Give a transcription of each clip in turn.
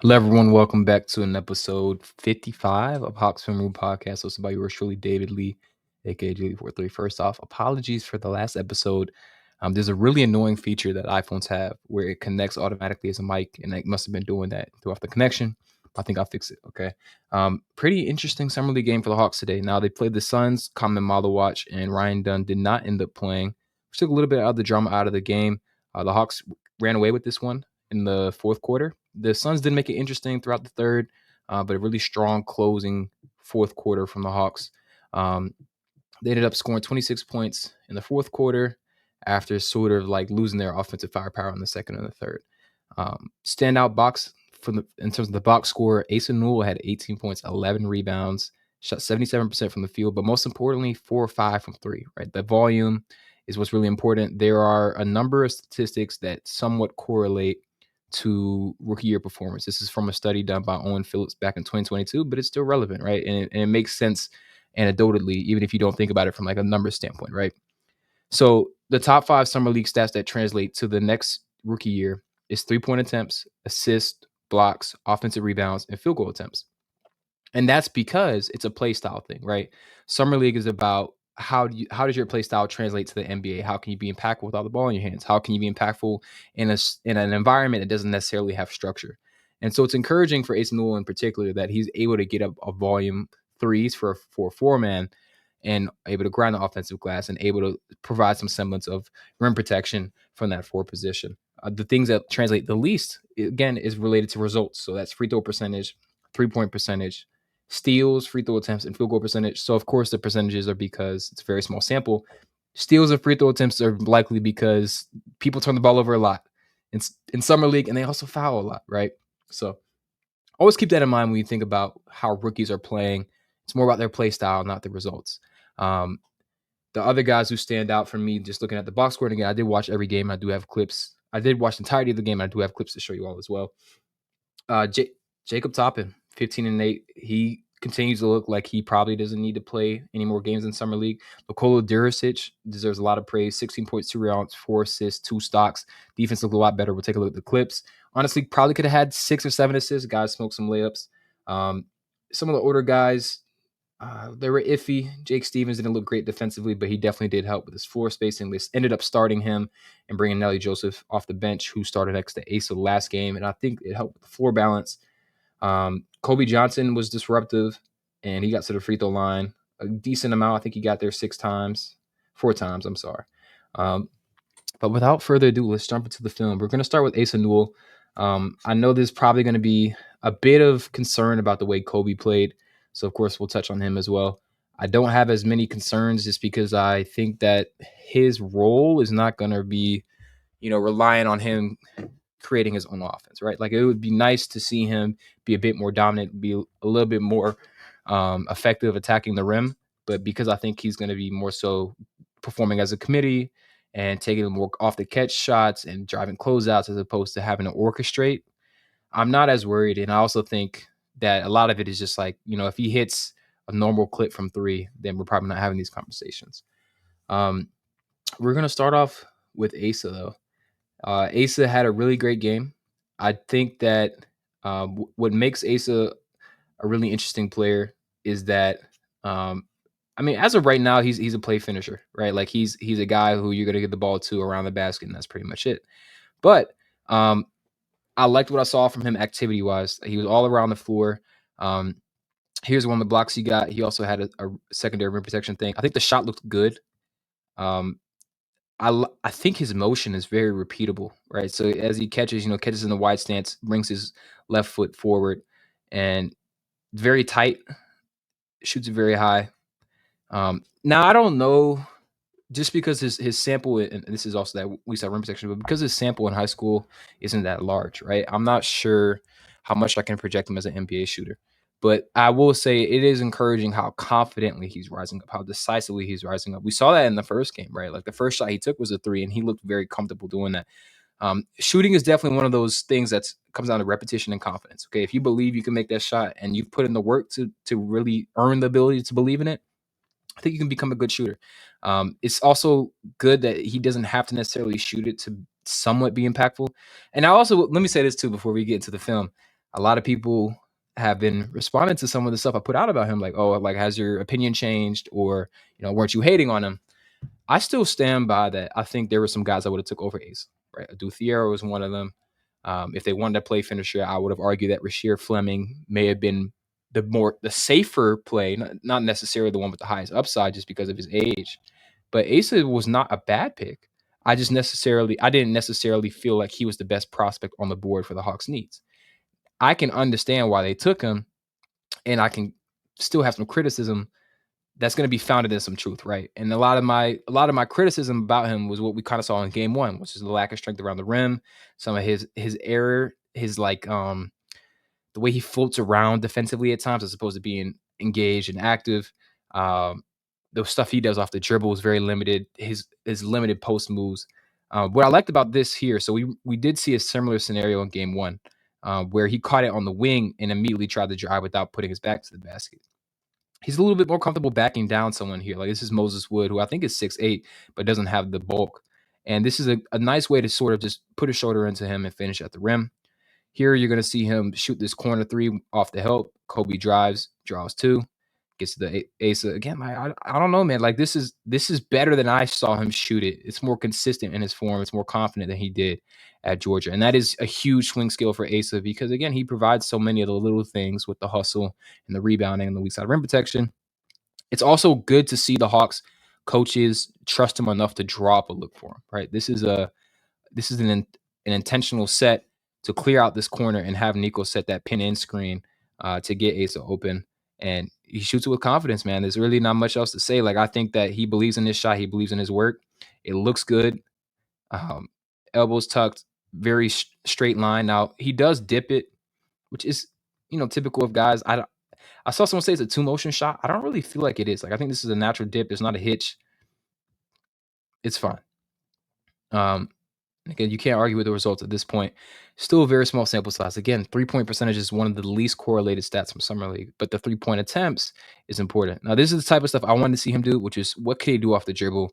Hello, everyone. Welcome back to an episode 55 of Hawks Film Room Podcast, hosted by yours truly, David Lee, aka Julie43. First off, apologies for the last episode. There's a really annoying feature that iPhones have where it connects automatically as a mic, and it must have been doing that throughout the connection. I think I'll fix it. Okay. Pretty interesting summer league game for the Hawks today. Now they played the Suns, common model watch, and Ryan Dunn did not end up playing, which took a little bit of the drama out of the game. The Hawks ran away with this one in the fourth quarter. The Suns did make it interesting throughout the third, but a really strong closing fourth quarter from the Hawks. They ended up scoring 26 points in the fourth quarter after sort of like losing their offensive firepower in the second and the third. Standout box in terms of the box score, Asa Newell had 18 points, 11 rebounds, shot 77% from the field, but most importantly, 4 or 5 from three. Right, the volume is what's really important. There are a number of statistics that somewhat correlate to rookie year performance. This is from a study done by Owen Phillips back in 2022, but it's still relevant, right? And it makes sense anecdotally, even if you don't think about it from like a numbers standpoint, right? So the top 5 summer league stats that translate to the next rookie year is 3-point attempts, assists, blocks, offensive rebounds, and field goal attempts. And that's because it's a play style thing, right? Summer league is about how does your play style translate to the NBA? How can you be impactful with all the ball in your hands? How can you be impactful in an environment that doesn't necessarily have structure? And so it's encouraging for Asa Newell in particular that he's able to get up a volume threes for a 4-man and able to grind the offensive glass and able to provide some semblance of rim protection from that 4 position. The things that translate the least, again, is related to results. So that's free throw percentage, 3-point percentage, steals, free throw attempts, and field goal percentage. So, of course, the percentages are because it's a very small sample. Steals and free throw attempts are likely because people turn the ball over a lot in summer league, and they also foul a lot, right? So always keep that in mind when you think about how rookies are playing. It's more about their play style, not the results. Um, the other guys who stand out for me, just looking at the box score, and again, I did watch every game. I do have clips. I did watch the entirety of the game. I do have clips to show you all as well. Jacob Toppin, 15-8. He continues to look like he probably doesn't need to play any more games in summer league. Nikola Đurišić deserves a lot of praise. 16.2 rebounds, 4 assists, 2 stocks. Defense looked a lot better. We'll take a look at the clips. Honestly, probably could have had 6 or 7 assists. Guys smoked some layups. Some of the older guys, they were iffy. Jake Stevens didn't look great defensively, but he definitely did help with his floor spacing. They ended up starting him and bringing Nelly Joseph off the bench, who started next to Asa last game, and I think it helped with the floor balance. Kobe Johnson was disruptive, and he got to the free throw line a decent amount. I think he got there 4 times. I'm sorry. But without further ado, let's jump into the film. We're going to start with Asa Newell. I know there's probably going to be a bit of concern about the way Kobe played, so of course we'll touch on him as well. I don't have as many concerns just because I think that his role is not going to be, relying on him creating his own offense, right? Like it would be nice to see him be a bit more dominant, be a little bit more effective attacking the rim. But because I think he's going to be more so performing as a committee and taking more off the catch shots and driving closeouts as opposed to having to orchestrate, I'm not as worried. And I also think that a lot of it is just like, if he hits a normal clip from 3, then we're probably not having these conversations. We're going to start off with Asa, though. Asa had a really great game. I think that what makes Asa a really interesting player is that, as of right now, he's a play finisher, right? Like he's a guy who you're gonna get the ball to around the basket, and that's pretty much it. But I liked what I saw from him activity wise. He was all around the floor. Here's one of the blocks he got. He also had a secondary rim protection thing. I think the shot looked good. I think his motion is very repeatable, right? So as he catches in the wide stance, brings his left foot forward, and very tight, shoots it very high. Now I don't know, just because his sample, and this is also that we saw rim protection, but because his sample in high school isn't that large, right? I'm not sure how much I can project him as an NBA shooter. But I will say it is encouraging how confidently he's rising up, how decisively he's rising up. We saw that in the first game, right? Like the first shot he took was a 3, and he looked very comfortable doing that. Shooting is definitely one of those things that comes down to repetition and confidence. Okay, if you believe you can make that shot and you've put in the work to really earn the ability to believe in it, I think you can become a good shooter. It's also good that he doesn't have to necessarily shoot it to somewhat be impactful. And I also, let me say this too before we get into the film. A lot of people have been responding to some of the stuff I put out about him, like, "Oh, like, has your opinion changed?" Or, "Weren't you hating on him?" I still stand by that. I think there were some guys I would have took over Ace, right? Thiero was one of them. If they wanted to play finisher, I would have argued that Rasheer Fleming may have been the safer play, not necessarily the one with the highest upside, just because of his age. But Asa was not a bad pick. I didn't necessarily feel like he was the best prospect on the board for the Hawks' needs. I can understand why they took him, and I can still have some criticism that's going to be founded in some truth, right? And a lot of my criticism about him was what we kind of saw in game one, which is the lack of strength around the rim, some of his error, his the way he floats around defensively at times as opposed to being engaged and active. Um, the stuff he does off the dribble is very limited. His limited post moves. What I liked about this here, so we did see a similar scenario in game one, where he caught it on the wing and immediately tried to drive without putting his back to the basket. He's a little bit more comfortable backing down someone here. Like, this is Moses Wood, who I think is 6'8", but doesn't have the bulk. And this is a nice way to sort of just put a shoulder into him and finish at the rim. Here, you're going to see him shoot this corner three off the help. Kobe drives, draws two, gets to the Asa again. I don't know, man. Like, this is better than I saw him shoot it. It's more consistent in his form. It's more confident than he did at Georgia, and that is a huge swing skill for Asa because again, he provides so many of the little things with the hustle and the rebounding and the weak side rim protection. It's also good to see the Hawks coaches trust him enough to drop a look for him. Right, this is an intentional set to clear out this corner and have Nico set that pin in screen to get Asa open. And he shoots it with confidence, man. There's really not much else to say. Like, I think that he believes in his shot. He believes in his work. It looks good. Um, Elbows tucked, very straight line. Now, he does dip it, which is, typical of guys. I saw someone say it's a two motion shot. I don't really feel like it is. Like, I think this is a natural dip. There's not a hitch. It's fine. Um, Again, you can't argue with the results at this point. Still a very small sample size. Again, 3-point percentage is one of the least correlated stats from Summer League, but the 3-point attempts is important. Now, this is the type of stuff I wanted to see him do, which is what can he do off the dribble?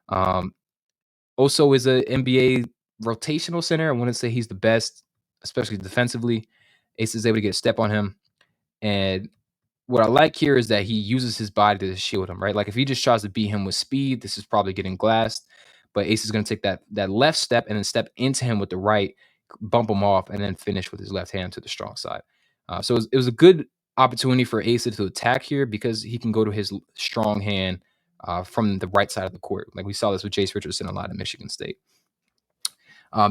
Um, Oso is a NBA rotational center. I wouldn't say he's the best, especially defensively. Ace is able to get a step on him. And what I like here is that he uses his body to shield him, right? Like, if he just tries to beat him with speed, this is probably getting glassed. But Ace is going to take that left step and then step into him with the right, bump him off, and then finish with his left hand to the strong side. So it was a good opportunity for Ace to attack here because he can go to his strong hand from the right side of the court. Like, we saw this with Jace Richardson a lot at Michigan State.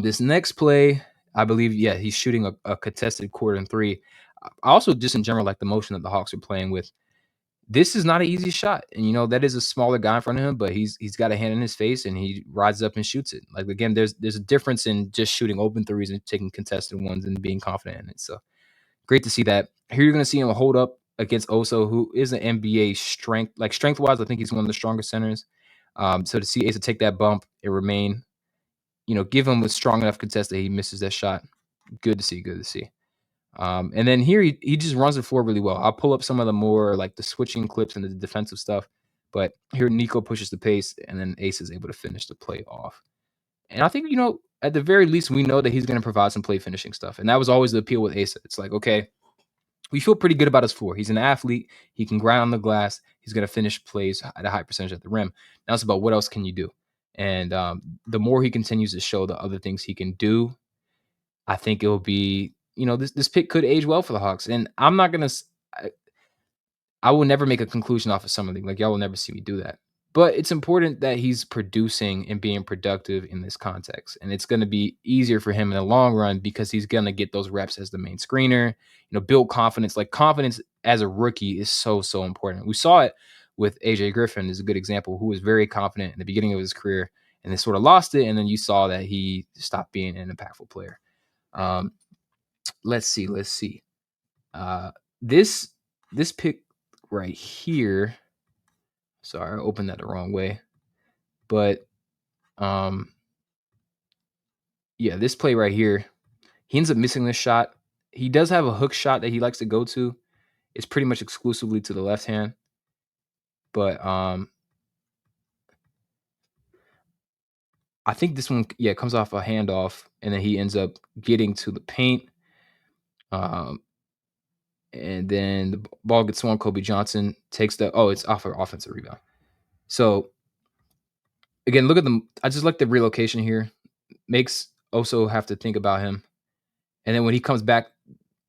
This next play, I believe, yeah, he's shooting a contested quarter and three. I also, just in general, like the motion that the Hawks are playing with. This is not an easy shot, and that is a smaller guy in front of him, but he's got a hand in his face and he rises up and shoots it. Like, again, there's a difference in just shooting open threes and taking contested ones and being confident in it. So great to see that. Here you're going to see him hold up against Oso, who is an NBA strength, like strength wise. I think he's one of the strongest centers. So to see Asa take that bump and remain, give him a strong enough contest that he misses that shot. Good to see. Good to see. And then here he just runs the floor really well. I'll pull up some of the more like the switching clips and the defensive stuff. But here Nico pushes the pace, and then Ace is able to finish the play off. And I think, at the very least, we know that he's going to provide some play finishing stuff. And that was always the appeal with Ace. It's like, okay, we feel pretty good about his floor. He's an athlete. He can grind on the glass. He's going to finish plays at a high percentage at the rim. Now it's about what else can you do? And the more he continues to show the other things he can do, I think it will be, this pick could age well for the Hawks. And I'm not going to, I will never make a conclusion off of something. Like, y'all will never see me do that. But it's important that he's producing and being productive in this context. And it's going to be easier for him in the long run because he's going to get those reps as the main screener, build confidence. Like, confidence as a rookie is so, so important. We saw it with AJ Griffin is a good example, who was very confident in the beginning of his career and then sort of lost it. And then you saw that he stopped being an impactful player. Let's see. This pick right here. Sorry, I opened that the wrong way. But yeah, this play right here, he ends up missing this shot. He does have a hook shot that he likes to go to. It's pretty much exclusively to the left hand. But I think this one, comes off a handoff, and then he ends up getting to the paint. Um, and then the ball gets swung. Kobe Johnson takes it's off an offensive rebound. So again, look at them. I just like the relocation here. Makes Oso have to think about him. And then when he comes back,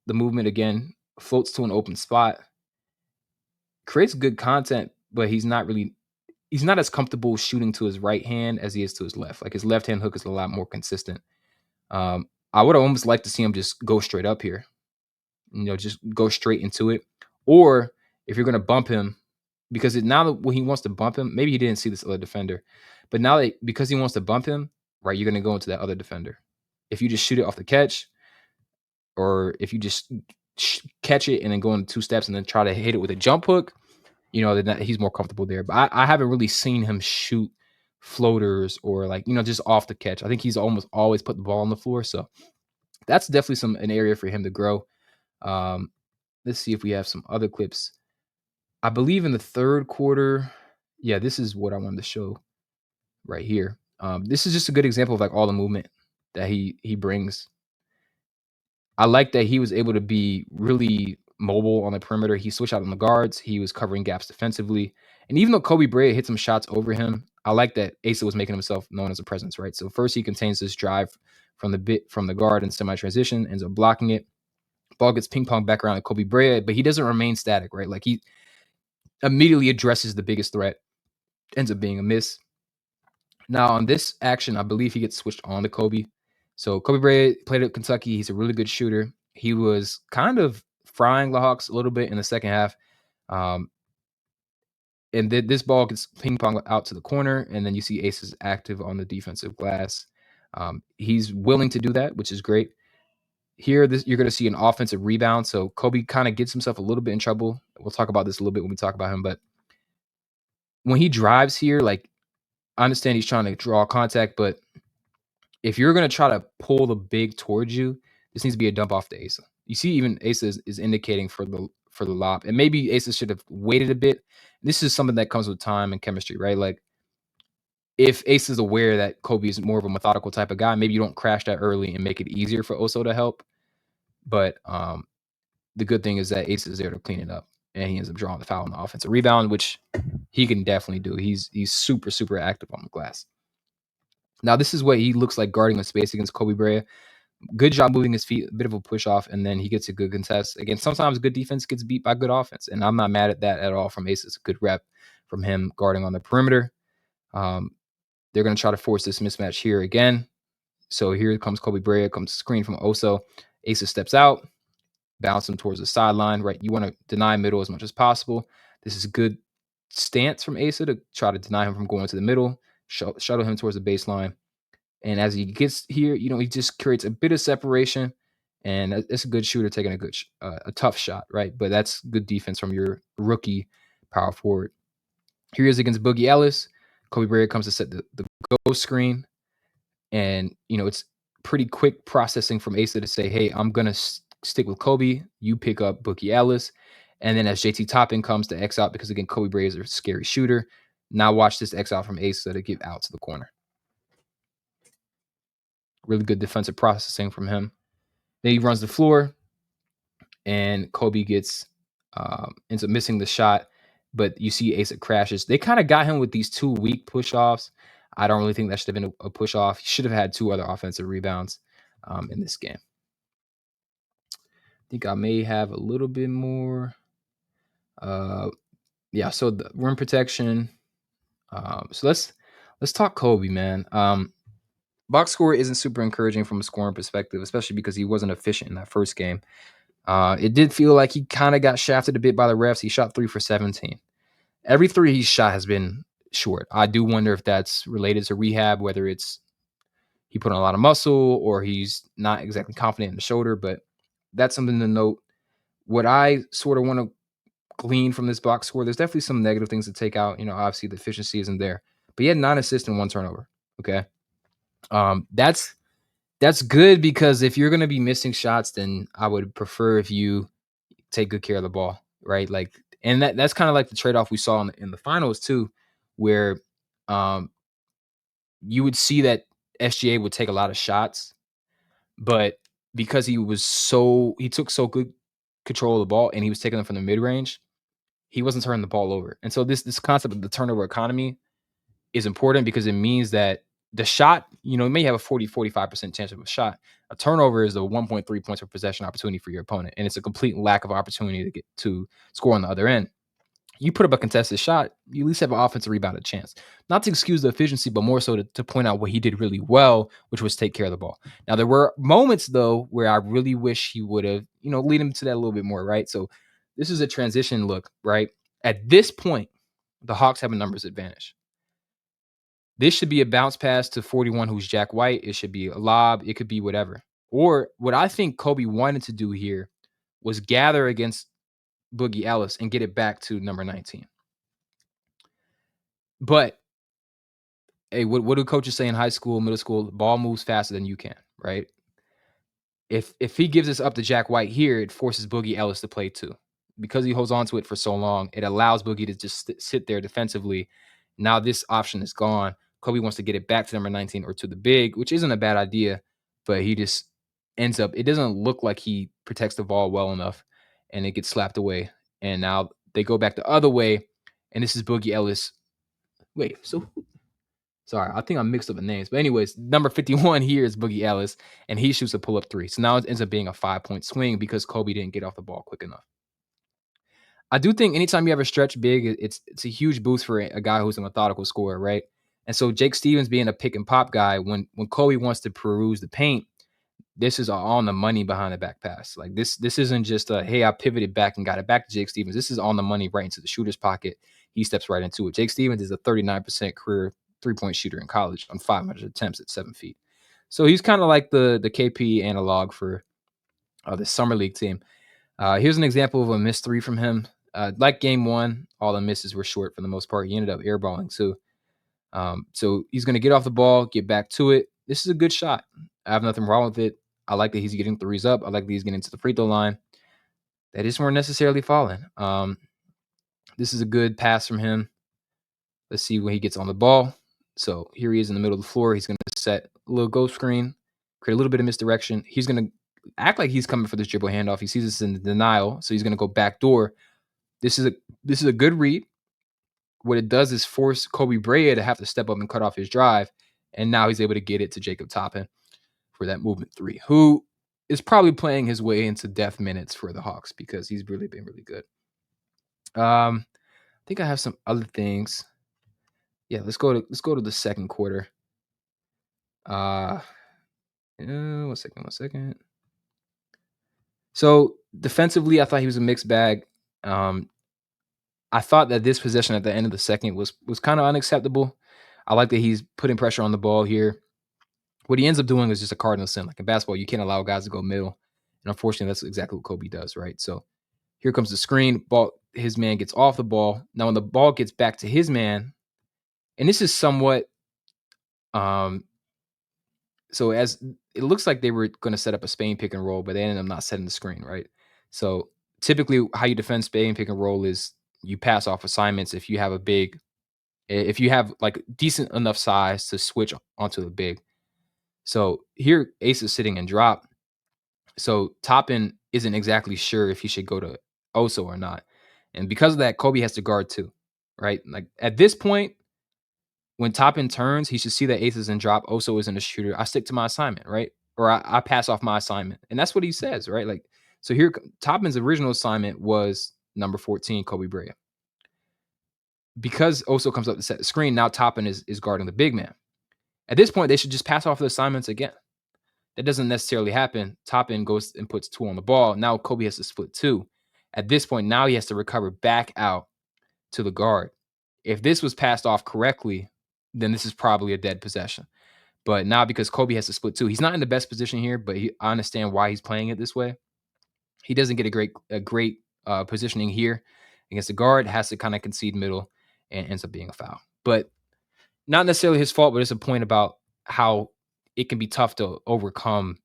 the movement again floats to an open spot, creates good content, but he's not as comfortable shooting to his right hand as he is to his left. Like his left hand hook is a lot more consistent. I would almost like to see him just go straight up here, just go straight into it. Or if you're going to bump him, because now that when he wants to bump him, maybe he didn't see this other defender, but now that because he wants to bump him, right, you're going to go into that other defender. If you just shoot it off the catch, or if you just catch it and then go in 2 steps and then try to hit it with a jump hook, then he's more comfortable there. But I haven't really seen him shoot floaters or just off the catch. I think he's almost always put the ball on the floor. So that's definitely an area for him to grow. Let's see if we have some other clips. I believe in the third quarter. Yeah, this is what I wanted to show right here. This is just a good example of all the movement that he brings. I like that he was able to be really mobile on the perimeter. He switched out on the guards. He was covering gaps defensively. And even though Kobe Bryant hit some shots over him, I like that Asa was making himself known as a presence, right? So first he contains this drive from the guard in semi-transition, ends up blocking it. Ball gets ping pong back around to Kobe Bryant, but he doesn't remain static, right? Like he immediately addresses the biggest threat, ends up being a miss. Now on this action, I believe he gets switched on to Kobe. So Kobe Bryant played at Kentucky. He's a really good shooter. He was kind of frying the Hawks a little bit in the second half. And this ball gets ping pong out to the corner, and then you see Ace is active on the defensive glass. He's willing to do that, which is great. Here, you're going to see an offensive rebound. So Kobe kind of gets himself a little bit in trouble. We'll talk about this a little bit when we talk about him. But when he drives here, I understand he's trying to draw contact, but if you're going to try to pull the big towards you, this needs to be a dump off to Asa. You see, even Asa is indicating for the lob, and maybe Asa should have waited a bit. This is something that comes with time and chemistry, right? Like if Asa is aware that Kobe is more of a methodical type of guy, maybe you don't crash that early and make it easier for Oso to help. But the good thing is that Asa is there to clean it up, and he ends up drawing the foul on the offensive rebound, which he can definitely do. He's super, super active on the glass. Now, this is what he looks like guarding a space against Kobe Bryant. Good job moving his feet, a bit of a push off, and then he gets a good contest. Again, sometimes good defense gets beat by good offense, and I'm not mad at that at all from Ace. It's a good rep from him guarding on the perimeter. They're going to try to force this mismatch here again. So here comes Kobe Bryant, comes screen from Oso. Asa steps out, bounce him towards the sideline, right? You want to deny middle as much as possible. This is a good stance from Asa to try to deny him from going to the middle, shuttle him towards the baseline. And as he gets here, he just creates a bit of separation, and it's a good shooter taking a tough shot, right? But that's good defense from your rookie power forward. Here he is against Boogie Ellis. Kobe Bryant comes to set the go screen, and it's pretty quick processing from Asa to say, "Hey, I'm gonna stick with Kobe. You pick up Boogie Ellis." And then as JT Toppin comes to X out, because again, Kobe Bryant is a scary shooter. Now watch this X out from Asa to give out to the corner. Really good defensive processing from him. Then he runs the floor, and Kobe ends up missing the shot. But you see Asa crashes. They kind of got him with these 2 weak push-offs. I don't really think that should have been a push-off. He should have had 2 other offensive rebounds in this game. I think I may have a little bit more. Yeah, so the rim protection. So let's talk Kobe, man. Box score isn't super encouraging from a scoring perspective, especially because he wasn't efficient in that first game. It did feel like he kind of got shafted a bit by the refs. He shot 3 for 17. Every 3 he shot has been short. I do wonder if that's related to rehab, whether it's he put on a lot of muscle or he's not exactly confident in the shoulder, but that's something to note. What I sort of want to glean from this box score, there's definitely some negative things to take out. Obviously the efficiency isn't there, but he had 9 assists and 1 turnover. Okay. That's good, because if you're going to be missing shots, then I would prefer if you take good care of the ball, right? And that's kind of like the trade-off we saw in the finals too, where you would see that SGA would take a lot of shots, but because he took so good control of the ball and he was taking them from the mid range, he wasn't turning the ball over. And so this concept of the turnover economy is important because it means that the shot, you may have a 45% chance of a shot. A turnover is a 1.3 points per possession opportunity for your opponent. And it's a complete lack of opportunity to get to score on the other end. You put up a contested shot, you at least have an offensive rebounded chance. Not to excuse the efficiency, but more so to point out what he did really well, which was take care of the ball. Now, there were moments, though, where I really wish he would have, lead him to that a little bit more, right? So this is a transition look, right? At this point, the Hawks have a numbers advantage. This should be a bounce pass to 41, who's Jack White. It should be a lob. It could be whatever. Or what I think Kobe wanted to do here was gather against Boogie Ellis and get it back to number 19. But hey, what do coaches say in high school, middle school? The ball moves faster than you can, right? If he gives this up to Jack White here, it forces Boogie Ellis to play too. Because he holds on to it for so long, it allows Boogie to just sit there defensively. Now this option is gone. Kobe wants to get it back to number 19 or to the big, which isn't a bad idea, but he just ends up, it doesn't look like he protects the ball well enough, and it gets slapped away. And now they go back the other way, and this is Boogie Ellis. Wait, so sorry, I think I mixed up the names. But anyways, number 51 here is Boogie Ellis, and he shoots a pull-up three. So now it ends up being a 5-point swing because Kobe didn't get off the ball quick enough. I do think anytime you have a stretch big, it's a huge boost for a guy who's a methodical scorer, right? And so Jake Stevens being a pick and pop guy, when Kobe wants to peruse the paint, this is on the money behind the back pass. Like this isn't just a, hey, I pivoted back and got it back to Jake Stevens. This is on the money right into the shooter's pocket. He steps right into it. Jake Stevens is a 39% career three-point shooter in college on 500 attempts at 7 feet. So he's kind of like the KP analog for the summer league team. Here's an example of a missed three from him. Like game one, all the misses were short for the most part. He ended up airballing too. So he's going to get off the ball, get back to it. This is a good shot. I have nothing wrong with it. I like that he's getting threes up. I like that he's getting to the free throw line. They just weren't necessarily falling. This is a good pass from him. Let's see when he gets on the ball. So here he is in the middle of the floor. He's going to set a little ghost screen, create a little bit of misdirection. He's going to act like he's coming for this dribble handoff. He sees this in denial, so he's going to go back door. This is a good read. What it does is force Kobe Brea to have to step up and cut off his drive, and now he's able to get it to Jacob Toppin for that movement three, who is probably playing his way into death minutes for the Hawks because he's really been really good. I think I have some other things. Yeah, let's go to the second quarter. One second. So defensively, I thought he was a mixed bag. I thought that this possession at the end of the second was kind of unacceptable. I like that he's putting pressure on the ball here. What he ends up doing is just a cardinal sin. Like in basketball, you can't allow guys to go middle. And unfortunately, that's exactly what Kobe does, right? So here comes the screen. Ball, his man gets off the ball. Now, when the ball gets back to his man, and this is somewhat so as it looks like they were going to set up a Spain pick and roll, but they ended up not setting the screen, right? So typically how you defend Spain pick and roll is you pass off assignments if you have like decent enough size to switch onto the big. So here Ace is sitting in drop. So Toppin isn't exactly sure if he should go to Oso or not. And because of that, Kobe has to guard too, right? Like at this point, when Toppin turns, he should see that Ace is in drop. Oso isn't a shooter. I stick to my assignment, right? Or I pass off my assignment. And that's what he says, right? Like, so here, Toppin's original assignment was number 14, Kobe Brea. Because Oso comes up to set the screen, now Toppin is guarding the big man. At this point, they should just pass off the assignments again. That doesn't necessarily happen. Toppin goes and puts 2 on the ball. Now Kobe has to split 2. At this point, now he has to recover back out to the guard. If this was passed off correctly, then this is probably a dead possession. But now because Kobe has to split 2, he's not in the best position here, but I understand why he's playing it this way. He doesn't get a great positioning here against the guard, has to kind of concede middle and ends up being a foul. But not necessarily his fault, but it's a point about how it can be tough to overcome,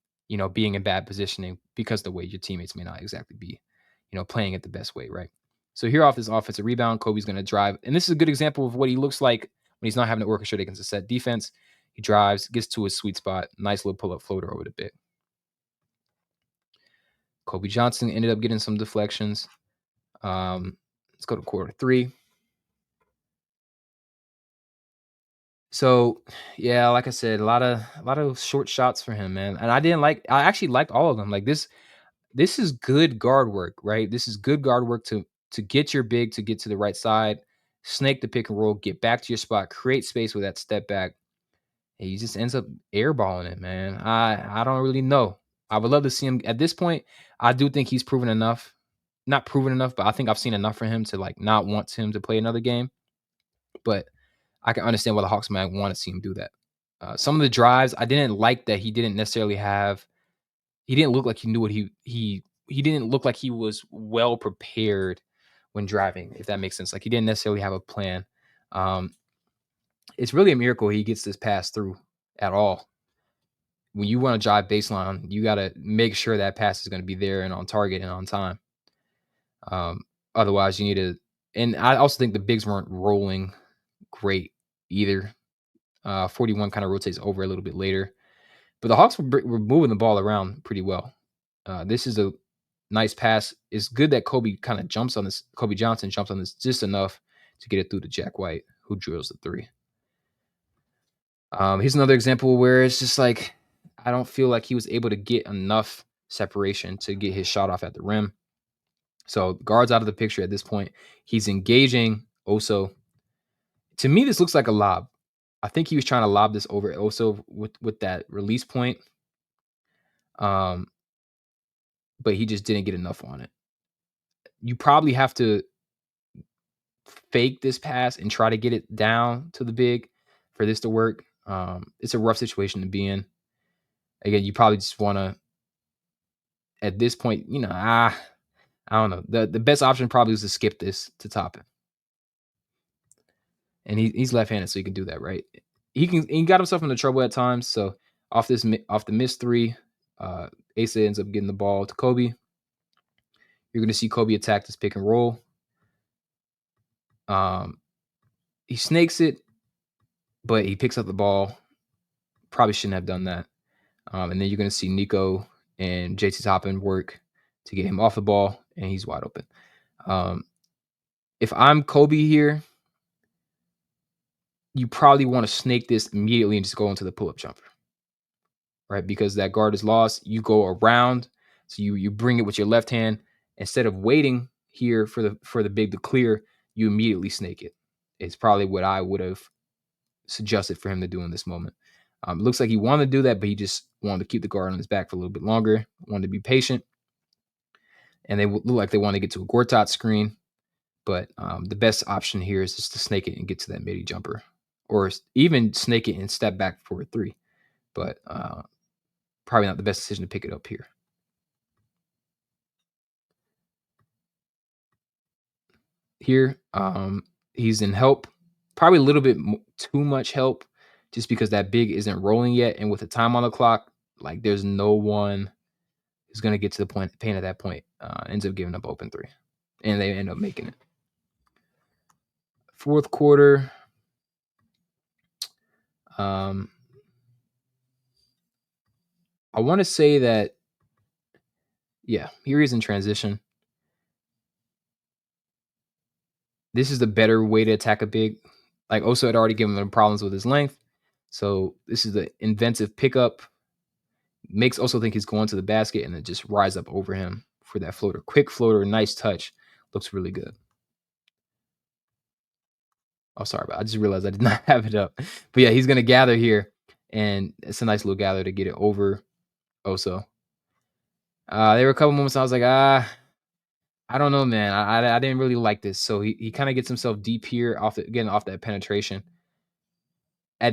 being in bad positioning because the way your teammates may not exactly be, playing it the best way, right? So here off this offensive rebound, Kobe's going to drive. And this is a good example of what he looks like when he's not having to orchestrate against a set defense. He drives, gets to his sweet spot, nice little pull-up floater over the big. Kobe Johnson ended up getting some deflections. Let's go to quarter three. So, yeah, like I said, a lot of short shots for him, man. And I actually liked all of them. Like this is good guard work, right? This is good guard work to get your big to get to the right side, snake the pick and roll, get back to your spot, create space with that step back. And he just ends up airballing it, man. I don't really know. I would love to see him at this point. I do think he's proven enough. Not proven enough, but I think I've seen enough for him to like not want him to play another game. But I can understand why the Hawks might want to see him do that. Some of the drives, I didn't like that he didn't necessarily have. He didn't look like he knew what he didn't look like he was well prepared when driving, if that makes sense. Like he didn't necessarily have a plan. Um, it's really a miracle he gets this pass through at all. When you want to drive baseline, you got to make sure that pass is going to be there and on target and on time. Um, Otherwise, you need to. And I also think the bigs weren't rolling great either. 41 kind of rotates over a little bit later. But the Hawks were moving the ball around pretty well. This is a nice pass. It's good that Kobe kind of jumps on this. Kobe Johnson jumps on this just enough to get it through to Jack White, who drills the three. Here's another example where it's just like I don't feel like he was able to get enough separation to get his shot off at the rim. So guards out of the picture at this point. He's engaging Oso. To me, this looks like a lob. I think he was trying to lob this over Oso with that release point. Um, but he just didn't get enough on it. You probably have to fake this pass and try to get it down to the big for this to work. It's a rough situation to be in. Again, you probably just want to, at this point, I don't know. The best option probably is to skip this to Toppin. And he's left-handed, so he can do that, right? He got himself into trouble at times. So off the missed three, Asa ends up getting the ball to Kobe. You're going to see Kobe attack this pick and roll. He snakes it, but he picks up the ball. Probably shouldn't have done that. And then you're going to see Nico and JT Toppin work to get him off the ball, and he's wide open. If I'm Kobe here, you probably want to snake this immediately and just go into the pull-up jumper, right? Because that guard is lost. You go around, so you bring it with your left hand instead of waiting here for the big to clear. You immediately snake it. It's probably what I would have suggested for him to do in this moment. It looks like he wanted to do that, but he just wanted to keep the guard on his back for a little bit longer, wanted to be patient. And they look like they want to get to a Gortat screen. But the best option here is just to snake it and get to that midi jumper. Or even snake it and step back for a three. But probably not the best decision to pick it up here. Here, he's in help. Probably a little bit too much help just because that big isn't rolling yet. And with the time on the clock, like there's no one who's going to get to the paint at that point. Ends up giving up open three. And they end up making it. Fourth quarter. I want to say that, yeah, here he's in transition. This is the better way to attack a big. Like Oso had already given him problems with his length. So this is the inventive pickup. Makes Oso think he's going to the basket and then just rise up over him for that floater. Quick floater, nice touch. Looks really good. Oh, sorry, but I just realized I did not have it up. But yeah, he's going to gather here. And it's a nice little gather to get it over Oso. There were a couple moments I was like, I don't know, man. I didn't really like this. So he kind of gets himself deep here off that penetration.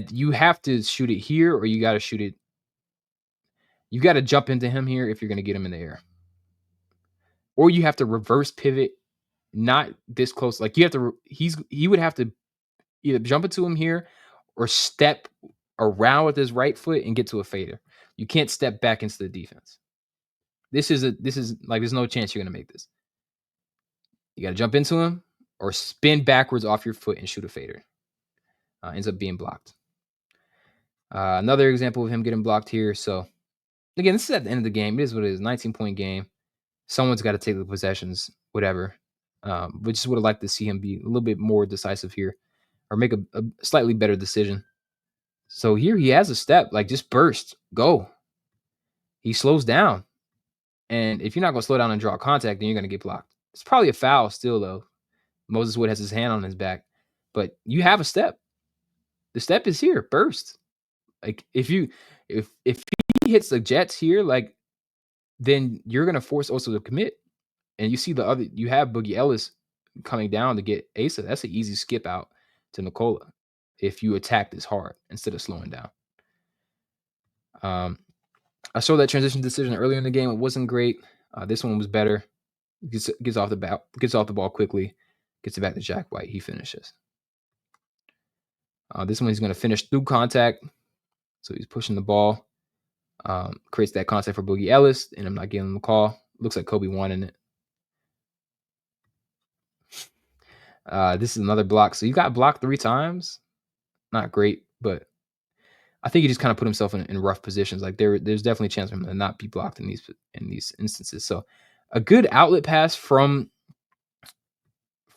You have to shoot it here, or you got to shoot it. You got to jump into him here if you're going to get him in the air, or you have to reverse pivot, not this close. Like you have to. He would have to either jump into him here, or step around with his right foot and get to a fader. You can't step back into the defense. This is like there's no chance you're going to make this. You got to jump into him or spin backwards off your foot and shoot a fader. Ends up being blocked. Another example of him getting blocked here. So again, this is at the end of the game. It is what it is. 19-point game. someone's got to take the possessions, whatever. But just would have liked to see him be a little bit more decisive here or make a slightly better decision. So here he has a step, like just burst, go. He slows down. And if you're not going to slow down and draw contact, then you're going to get blocked. It's probably a foul still, though. Moses Wood has his hand on his back, but you have a step. The step is here, burst. Like if he hits the Jets here, like then you're gonna force Oso to commit. And you see you have Boogie Ellis coming down to get Asa. That's an easy skip out to Nikola if you attack this hard instead of slowing down. I saw that transition decision earlier in the game. It wasn't great. This one was better. Gets off the ball quickly, gets it back to Jack White. He finishes. This one he's going to finish through contact. So he's pushing the ball, creates that contact for Boogie Ellis, and I'm not giving him the call. Looks like Kobe won in it. This is another block. So you got blocked 3 times. Not great, but I think he just kind of put himself in rough positions. Like there's definitely a chance for him to not be blocked in these instances. So a good outlet pass from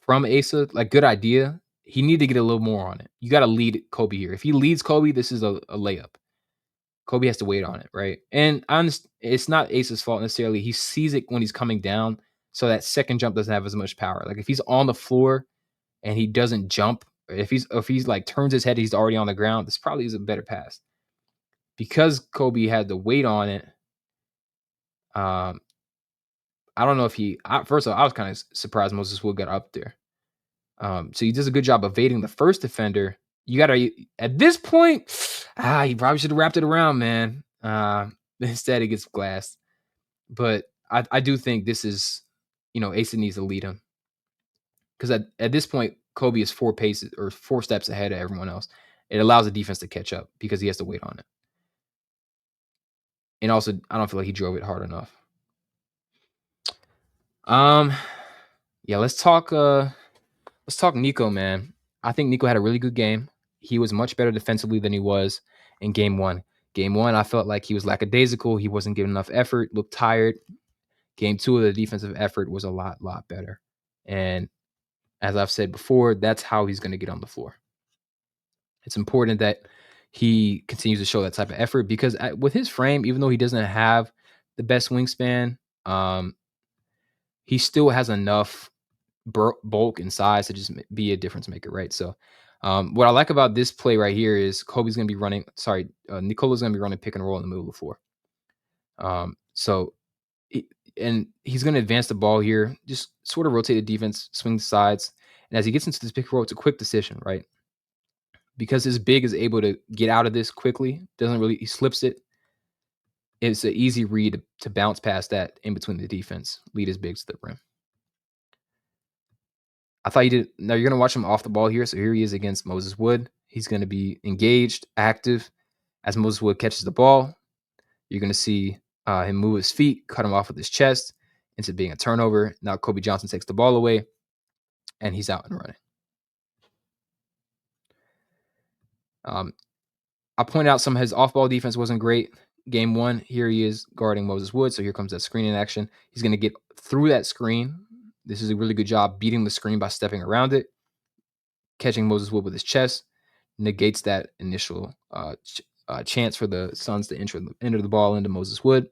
Asa, like good idea. He need to get a little more on it. You got to lead Kobe here. If he leads Kobe, this is a layup. Kobe has to wait on it, right? And it's not Asa's fault necessarily. He sees it when he's coming down, so that second jump doesn't have as much power. Like if he's on the floor and he doesn't jump, if he's like turns his head, he's already on the ground. This probably is a better pass because Kobe had to wait on it. I don't know if first of all, I was kind of surprised Moses Wood got up there. So he does a good job evading the first defender. You gotta at this point, he probably should have wrapped it around, man. Instead, he gets glassed. But I do think this is, Asa needs to lead him because at this point, Kobe is 4 steps ahead of everyone else. It allows the defense to catch up because he has to wait on it. And also, I don't feel like he drove it hard enough. Yeah, let's talk Nico, man. I think Nico had a really good game. He was much better defensively than he was in game 1. Game 1, I felt like he was lackadaisical. He wasn't giving enough effort, looked tired. Game 2 of the defensive effort was a lot better. And as I've said before, that's how he's going to get on the floor. It's important that he continues to show that type of effort because with his frame, even though he doesn't have the best wingspan, he still has enough bulk and size to just be a difference maker, right? So what I like about this play right here is Nikola's going to be running pick and roll in the middle of the floor. And he's going to advance the ball here, just sort of rotate the defense, swing the sides. And as he gets into this pick and roll, it's a quick decision, right? Because his big is able to get out of this quickly, he slips it. It's an easy read to bounce past that in between the defense, lead his bigs to the rim. I thought he did. Now you're going to watch him off the ball here. So here he is against Moses Wood. He's going to be engaged, active. As Moses Wood catches the ball, you're going to see him move his feet, cut him off with his chest, into being a turnover. Now Kobe Johnson takes the ball away, and he's out and running. I pointed out some of his off-ball defense wasn't great. Game 1, here he is guarding Moses Wood. So here comes that screen in action. He's going to get through that screen. This is a really good job beating the screen by stepping around it. Catching Moses Wood with his chest negates that initial chance for the Suns to enter the ball into Moses Wood.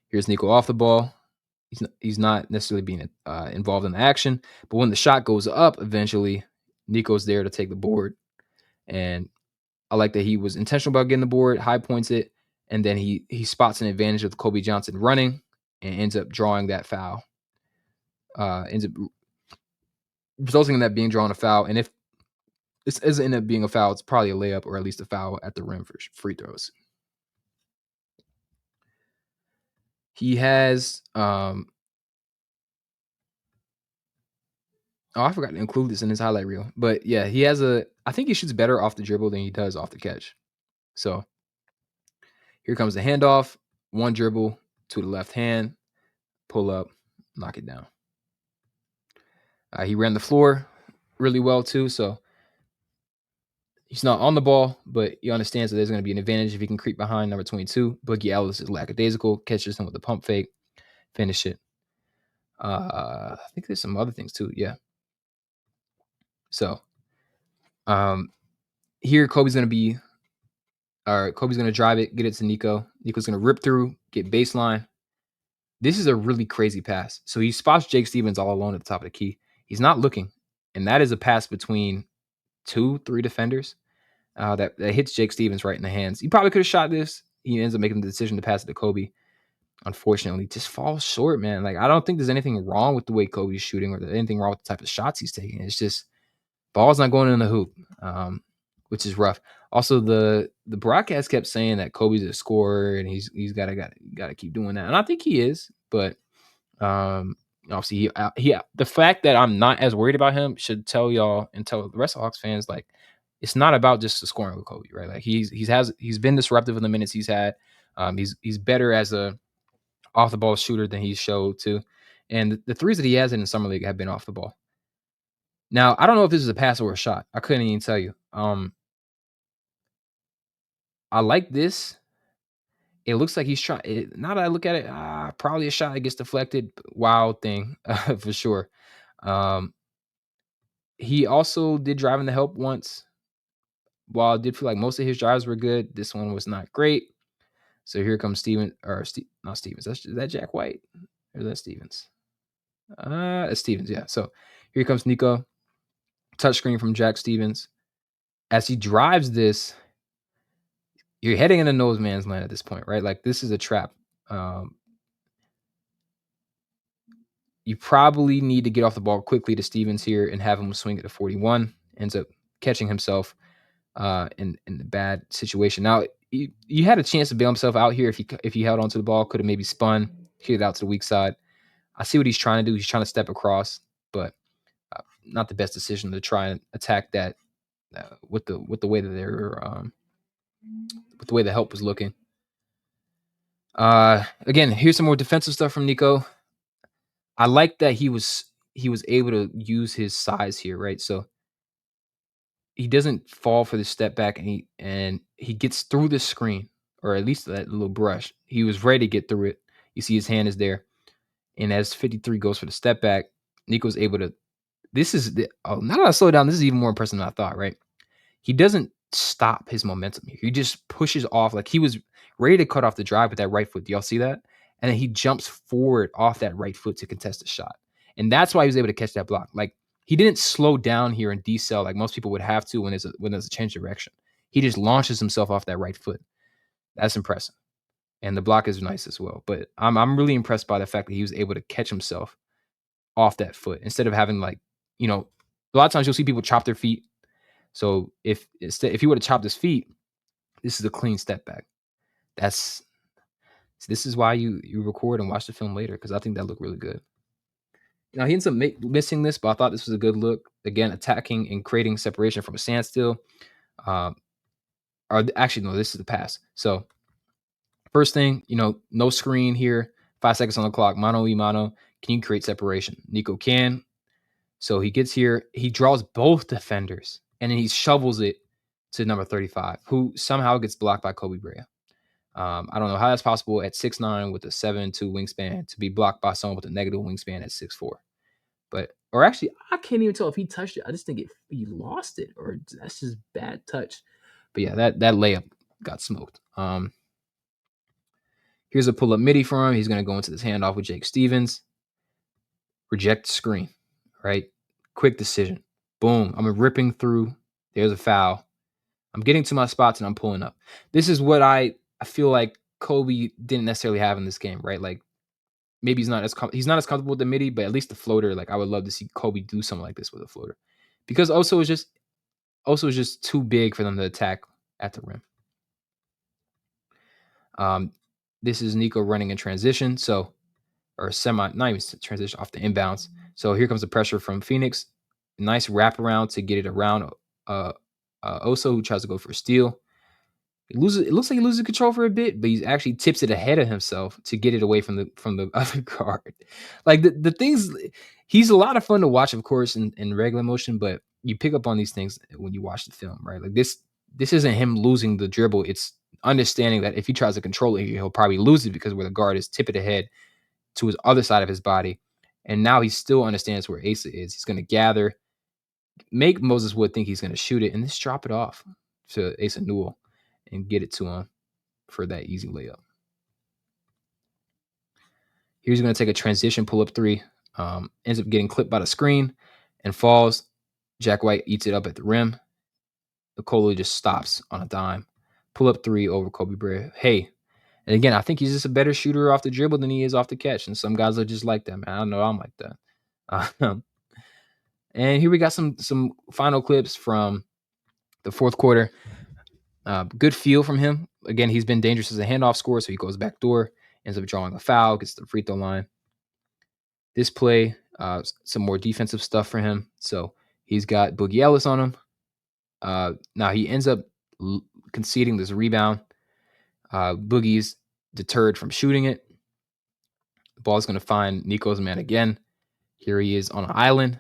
Here's Nico off the ball. He's not necessarily being involved in the action, but when the shot goes up, eventually Nico's there to take the board. And I like that he was intentional about getting the board, high points it, and then he spots an advantage with Kobe Johnson running and ends up drawing that foul. Ends up resulting in that being drawn a foul. And if this doesn't end up being a foul, it's probably a layup or at least a foul at the rim for free throws. He has I forgot to include this in his highlight reel. But yeah, I think he shoots better off the dribble than he does off the catch. So here comes the handoff, one dribble to the left hand, pull up, knock it down. He ran the floor really well too, so he's not on the ball, but he understands that there's going to be an advantage if he can creep behind number 22. Boogie Ellis is lackadaisical, catches him with the pump fake, finish it. I think there's some other things too. Yeah. So here Kobe's gonna drive it, get it to Nico. Nico's gonna rip through, get baseline. This is a really crazy pass. So he spots Jake Stevens all alone at the top of the key. He's not looking, and that is a pass between 2-3 defenders that hits Jake Stevens right in the hands. He probably could have shot this. He ends up making the decision to pass it to Kobe. Unfortunately, just falls short, man. Like, I don't think there's anything wrong with the way Kobe's shooting or anything wrong with the type of shots he's taking. It's just ball's not going in the hoop, which is rough. Also, the broadcast kept saying that Kobe's a scorer and he's got to keep doing that, and I think he is. But obviously, the fact that I'm not as worried about him should tell y'all and tell the rest of Hawks fans, like, it's not about just the scoring with Kobe, right? Like he's been disruptive in the minutes he's had. He's better as a off the ball shooter than he showed too, and the threes that he has in the summer league have been off the ball. Now, I don't know if this is a pass or a shot. I couldn't even tell you. I like this. It looks like he's trying. Now that I look at it, probably a shot that gets deflected. Wild thing for sure. He also did drive in the help once. While I did feel like most of his drives were good, this one was not great. So here comes not Stevens. Is that Jack White? Or is that Stevens? It's Stevens, yeah. So here comes Nico. Touchscreen from Jack Stevens. As he drives this, you're heading into nose man's land at this point, right? Like, this is a trap. You probably need to get off the ball quickly to Stevens here and have him swing it to 41. Ends up catching himself in the bad situation. Now, you had a chance to bail himself out here if he held onto the ball. Could have maybe spun, hit it out to the weak side. I see what he's trying to do. He's trying to step across, but not the best decision to try and attack that with the way that they're with the way the help was looking. Again, here's some more defensive stuff from Nico. I like that he was able to use his size here, right? So he doesn't fall for the step back, and he gets through the screen, or at least that little brush. He was ready to get through it. You see his hand is there, and as 53 goes for the step back, Nico's able to. Now that I slow down, this is even more impressive than I thought, right? He doesn't stop his momentum here. He just pushes off like he was ready to cut off the drive with that right foot. Do y'all see that? And then he jumps forward off that right foot to contest the shot. And that's why he was able to catch that block. Like, he didn't slow down here and decel like most people would have to when there's a change of direction. He just launches himself off that right foot. That's impressive. And the block is nice as well. But I'm really impressed by the fact that he was able to catch himself off that foot instead of having, like, a lot of times you'll see people chop their feet. So if he would have chopped his feet, this is a clean step back. This is why you record and watch the film later, because I think that looked really good. Now, he ends up missing this, but I thought this was a good look. Again, attacking and creating separation from a standstill. Actually, no, this is the pass. So first thing, no screen here. 5 seconds on the clock. Mano y mano. Can you create separation? Nico can. So he gets here. He draws both defenders, and then he shovels it to number 35, who somehow gets blocked by Kobe Brea. I don't know how that's possible at 6'9" with a 7'2" wingspan to be blocked by someone with a negative wingspan at 6'4". Or actually, I can't even tell if he touched it. I just think he lost it, or that's just bad touch. But yeah, that layup got smoked. Here's a pull-up midi for him. He's going to go into this handoff with Jake Stevens. Reject screen, right? Quick decision. Boom. I'm ripping through. There's a foul. I'm getting to my spots and I'm pulling up. This is what I feel like Kobe didn't necessarily have in this game, right? Like, maybe he's not as comfortable with the midi, but at least the floater, like, I would love to see Kobe do something like this with a floater, because also is just too big for them to attack at the rim. This is Nico running in transition, not even transition, off the inbounds. So here comes the pressure from Phoenix. Nice wraparound to get it around Oso, who tries to go for a steal. It looks like he loses control for a bit, but he actually tips it ahead of himself to get it away from the other guard. Like, the things, he's a lot of fun to watch, of course, in regular motion, but you pick up on these things when you watch the film, right? Like, this isn't him losing the dribble. It's understanding that if he tries to control it, he'll probably lose it, because where the guard is, tip it ahead to his other side of his body. And now he still understands where Asa is. He's going to gather, make Moses Wood think he's going to shoot it, and just drop it off to Asa Newell and get it to him for that easy layup. Here's going to take a transition pull-up three. Ends up getting clipped by the screen and falls. Jack White eats it up at the rim. Nikola just stops on a dime. Pull-up three over Kobe Bufkin. Hey, and again, I think he's just a better shooter off the dribble than he is off the catch. And some guys are just like that, man. I know I'm like that. And here we got some final clips from the fourth quarter. Good feel from him. Again, he's been dangerous as a handoff scorer, so he goes back door, ends up drawing a foul, gets the free throw line. This play, some more defensive stuff for him. So he's got Boogie Ellis on him. Now he ends up conceding this rebound. Boogie's deterred from shooting it. The ball is going to find Nico's man again. Here he is on an island.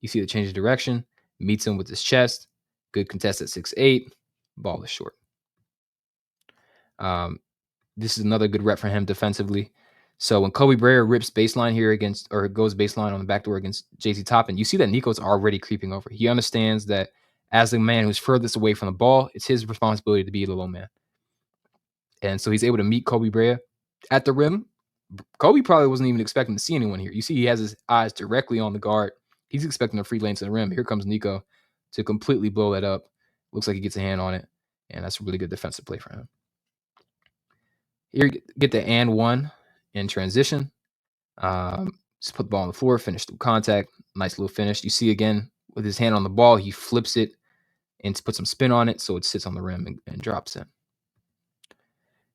You see the change of direction. Meets him with his chest. Good contest at 6'8". Ball is short. This is another good rep for him defensively. So when Kobe Bufkin rips baseline here goes baseline on the backdoor against JC Toppin, you see that Nico's already creeping over. He understands that as the man who's furthest away from the ball, it's his responsibility to be the low man. And so he's able to meet Kobe Bufkin at the rim. Kobe probably wasn't even expecting to see anyone here. You see he has his eyes directly on the guard. He's expecting a free lane to the rim. Here comes Nico to completely blow that up. Looks like he gets a hand on it. And that's a really good defensive play for him. Here, get the and one in transition. Just put the ball on the floor, finish through contact. Nice little finish. You see again, with his hand on the ball, he flips it and puts some spin on it so it sits on the rim and drops in.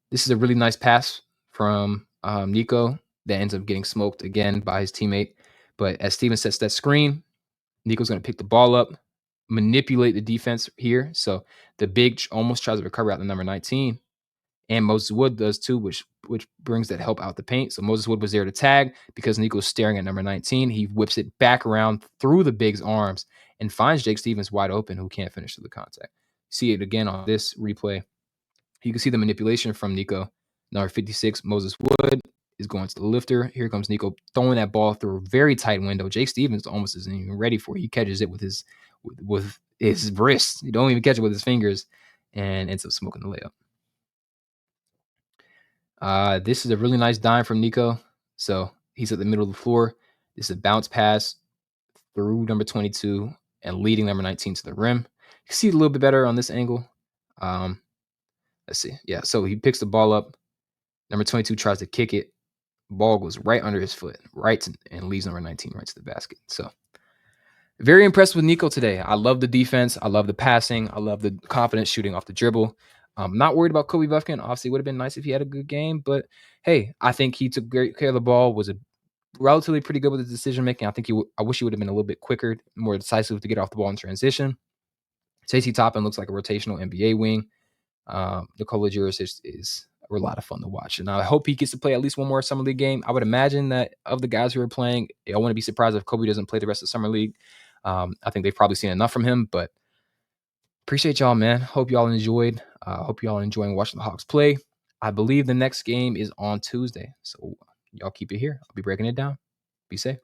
This is a really nice pass from Nico that ends up getting smoked again by his teammate. But as Steven sets that screen, Nico's going to pick the ball up, manipulate the defense here. So the big almost tries to recover out the number 19. And Moses Wood does too, which brings that help out the paint. So Moses Wood was there to tag because Nico's staring at number 19. He whips it back around through the big's arms and finds Jake Stevens wide open, who can't finish through the contact. See it again on this replay. You can see the manipulation from Nico. Number 56, Moses Wood, is going to the lifter. Here comes Nico throwing that ball through a very tight window. Jake Stevens almost isn't even ready for it. He catches it with his wrist. He don't even catch it with his fingers and ends up smoking the layup. This is a really nice dime from Nico. So he's at the middle of the floor. This is a bounce pass through number 22 and leading number 19 to the rim. You can see it a little bit better on this angle. Let's see. Yeah, so he picks the ball up. Number 22 tries to kick it. Ball goes right under his foot, and leaves number 19 right to the basket. So very impressed with Nico today. I love the defense. I love the passing. I love the confident shooting off the dribble. I'm not worried about Kobe Bufkin. Obviously, it would have been nice if he had a good game. But, hey, I think he took great care of the ball, was relatively pretty good with his decision-making. I wish he would have been a little bit quicker, more decisive to get off the ball in transition. JC Toppin looks like a rotational NBA wing. Nikola Đurišić is a lot of fun to watch. And I hope he gets to play at least one more Summer League game. I would imagine that of the guys who are playing, I wouldn't be surprised if Kobe doesn't play the rest of the Summer League. I think they've probably seen enough from him, but appreciate y'all, man. Hope y'all enjoyed. Hope y'all enjoying watching the Hawks play. I believe the next game is on Tuesday. So y'all keep it here. I'll be breaking it down. Be safe.